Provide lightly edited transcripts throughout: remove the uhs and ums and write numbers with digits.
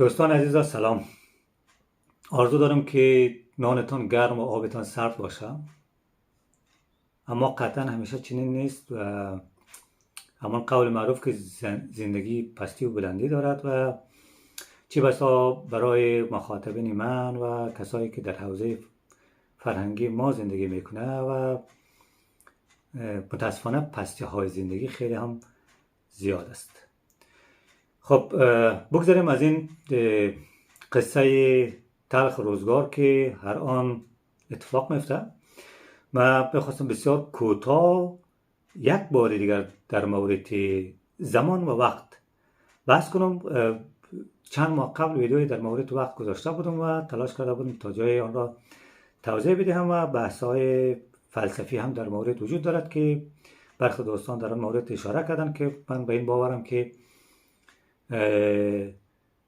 دوستان عزیز سلام. آرزو دارم که نانتان گرم و آبتان سرد باشه، اما قطعا همیشه چنین نیست و همان قول معروف که زندگی پستی و بلندی دارد و چه بسا برای مخاطبین من و کسایی که در حوزه فرهنگی ما زندگی میکنه و متاسفانه پستی های زندگی خیلی هم زیاد است. خب بگذاریم از این قصه تلخ روزگار که هر آن اتفاق میفته. من بخواستم بسیار کوتاه یک بار دیگر در مورد زمان و وقت بحث کنم. چند ماه قبل ویدیوی در مورد وقت گذاشته بودم و تلاش کرده بودم تا جای آن را توضیح بدهم و بحث‌های فلسفی هم در مورد وجود دارد که برخی دوستان در آن مورد اشاره کردن که من به این باورم که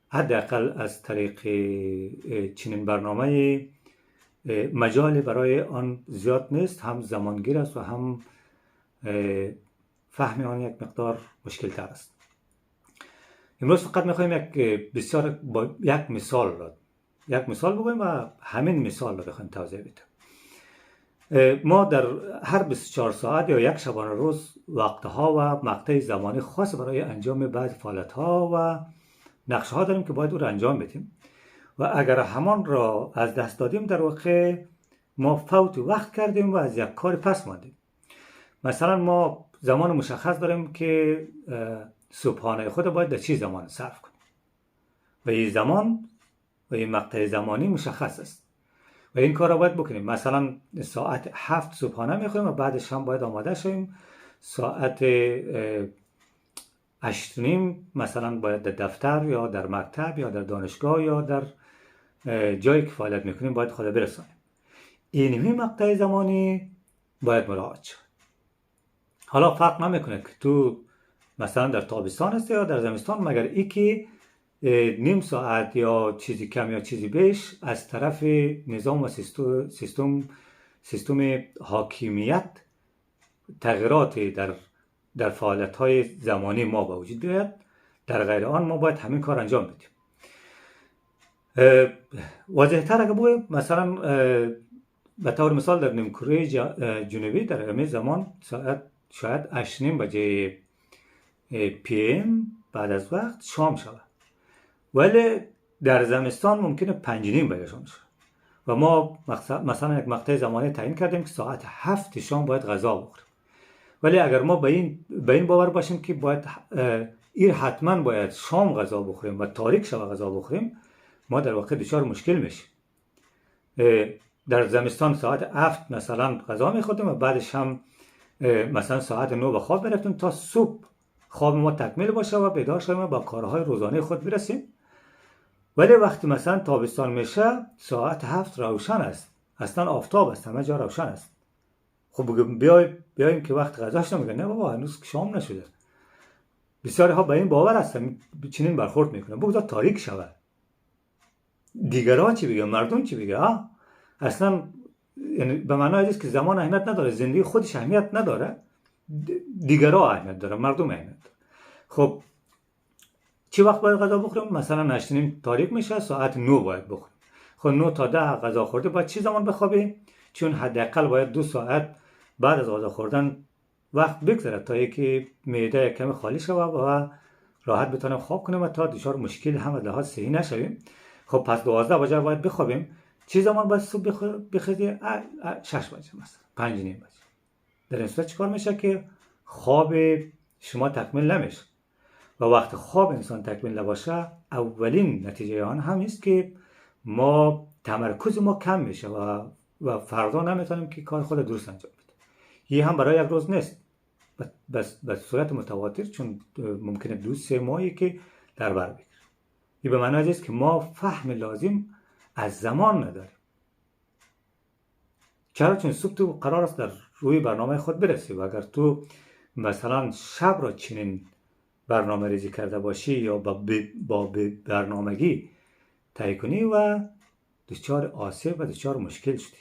حداقل از طریق چنین برنامه مجال برای آن زیاد نیست، هم زمانگیر است و هم فهم آن یک مقدار مشکل تر است. امروز فقط میخوایم یک مثال بگویم و همین مثال را بخوایم توضیح بدیم. ما در هر 24 ساعت یا یک شبانه روز وقتها و مقطع زمانی خاص برای انجام بعض فعالیت‌ها و نقشه‌ها داریم که باید او را انجام بدیم و اگر همان را از دست دادیم در واقع ما فوت وقت کردیم و از یک کار پس ماندیم. مثلا ما زمان مشخص داریم که صبحانه خود باید در چه زمان صرف کنیم و این زمان و این مقطع زمانی مشخص است و این کار را باید بکنیم. مثلا ساعت 7 صبحانه میخوریم و بعدش هم باید آماده شویم. ساعت 8:30 مثلا باید در دفتر یا در مکتب یا در دانشگاه یا در جایی که فعالیت میکنیم باید خود برسانیم. اینمی مقطع زمانی باید مراعات شود. حالا فرق نمیکنه که تو مثلا در تابستان هستی یا در زمستان، مگر ای که نیم ساعت یا چیزی کم یا چیزی بیش از طرف نظام و سیستم حاکمیت تغییرات در فعالیت های زمانی ما با وجود بیاید. در غیر آن ما باید همین کار انجام بدیم. واضح تر اگه بگویم، مثلا به طور مثال در نیمکره جنوبی در همین زمان ساعت شاید 8:30 بجه PM بعد از وقت شام شود، ولی در زمستان ممکنه 5:30 بجه شام شود و ما مثلا یک مقطع زمانی تعیین کردیم که ساعت 7 شام باید غذا بخوریم. ولی اگر ما به این باور باشیم که باید حتما باید شام غذا بخوریم و تاریک شب غذا بخوریم، ما در واقع دچار مشکل میشیم. در زمستان ساعت 7 مثلا غذا میخوریم و بعدش هم مثلا ساعت 9 به خواب برفتیم تا صبح خواب ما تکمیل باشه و بیدار شویم و با کارهای روزانه خود برسیم. ولی وقتی مثلا تابستان میشه ساعت 7 روشن است، اصلا آفتاب است، همه جا روشن است. خب بیایم که وقت غذاش نمیگن نه بابا هنوز شام نشده. بسیاری ها به این باور هستن، چنین برخورد میکنن بگذار تاریک شود. دیگرها چی بگن؟ مردم چی بگن؟ اصلا یعنی به معنای است که زمان اهمیت نداره، زندگی خودش اهمیت نداره، دیگرها اهمیت داره، مردم اهمیت داره. خب چی وقت باید غذا بخوریم؟ مثلا 8:30 تاریک میشه، ساعت 9 باید بخوریم. خب 9 تا 10 غذا خورده باید چی زمان بخوابیم؟ چون حداقل باید 2 ساعت بعد از غذا خوردن وقت بگذره تا اینکه معده کمی خالی شود و راحت بتونیم خواب کنیم و تا دچار مشکل هم از لحاظ صحی نشویم. خب پس 12 بجه باید بخوابیم. چه زمان باید صبح بخوابیم؟ 6 بجه مثلا 5:30 بجه. در این صورت چیکار میشه که خواب شما تکمیل نمیشه و وقت خواب انسان تکمیل نباشه اولین نتیجه آن هم است که ما تمرکز ما کم میشه و فردا نمیتونیم که کار خود درست انجام بدیم. این هم برای یک روز نیست، بس به صورت متواتر، چون ممکنه 2-3 ماهی که در بر بگیره. این به معنی است که ما فهم لازم از زمان نداریم. چرا؟ چون صبح تو قرار است در روی برنامه خود برسی و اگر تو مثلا شب را چنین برنامه ریزی کرده باشی یا با برنامگی طی کنی و دچار آسیب و دچار مشکل شدی.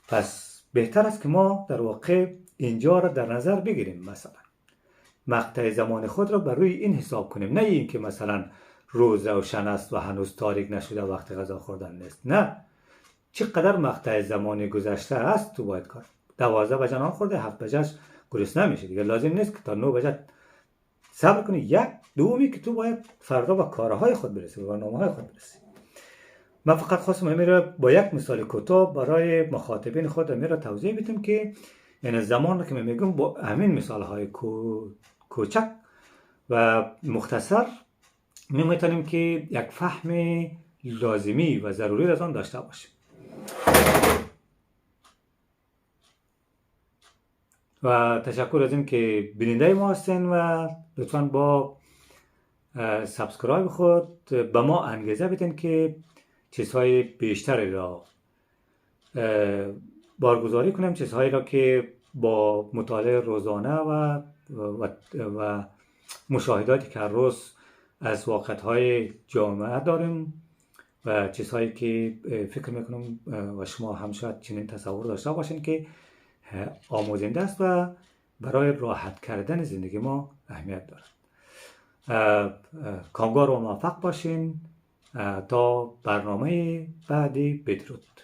پس بهتر است که ما در واقع اینجا را در نظر بگیریم. مثلا مقطع زمان خود را بر روی این حساب کنیم، نه این که مثلا روز روشن است و هنوز تاریک نشده وقت غذا خوردن نیست. نه، چقدر مقطع زمانی گذشته است تو باید کار 12 بجه نان خورده 7 بجهش گرسنه میشه دیگه. لازم نیست که تا 9 بجه صبر کنی. یک دومی که تو باید فردا با کارهای خود برسی، با برنامه‌های خود برسی. من فقط خواستم همین را با یک مثال کوتاه برای مخاطبین خود همین را توضیح بدم که یعنی زمان را که من میگم با همین مثالهای کوچک و مختصر میتونیم که یک فهم لازمی و ضروری از آن داشته باشیم. و تشکر از این که بیننده ما هستین و لطفاً با سابسکرایب خود به ما انگیزه بدین که چیزهای بیشتری را بارگذاری کنیم، چیزهایی را که با مطالعه روزانه و مشاهداتی که هر روز از واقعیت‌های جامعه داریم و چیزهایی که فکر میکنم و شما هم شاید چنین تصور داشته باشین که آموزنده است و برای راحت کردن زندگی ما اهمیت دارد. کامگار و موفق باشین تا برنامه بعدی. بدرود.